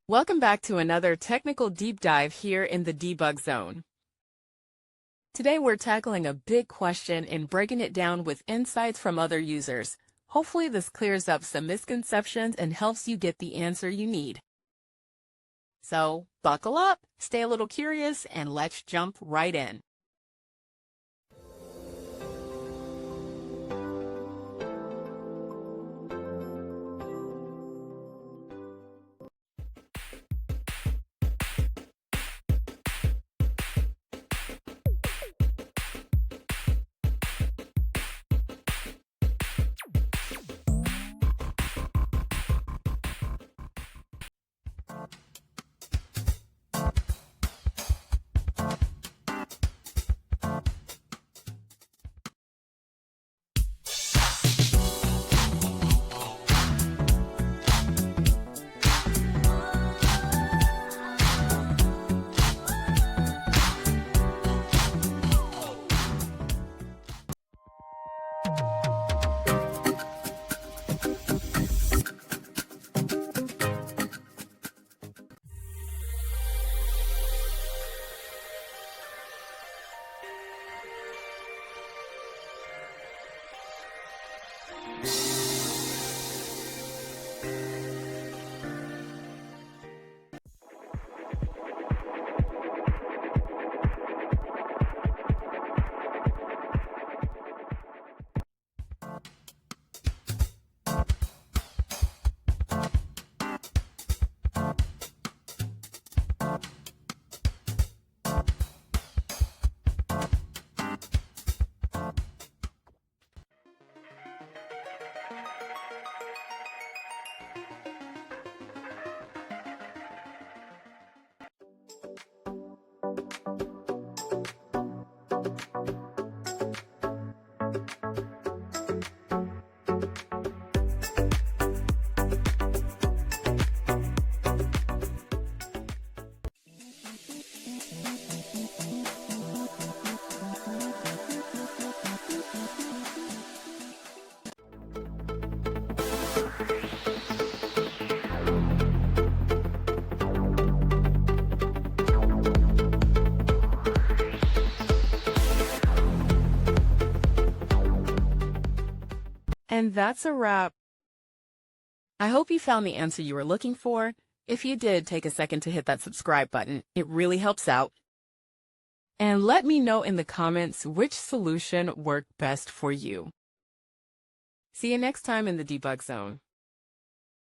Welcome back to another technical deep dive here in the debug zone. Today we're tackling a big question and breaking it down with insights from other users. Hopefully this clears up some misconceptions and helps you get the answer you need. So buckle up, stay a little curious, and let's jump right in. And that's a wrap. I hope you found the answer you were looking for. If you did, take a second to hit that subscribe button. It really helps out. And let me know in the comments which solution worked best for you. See you next time in the debug zone.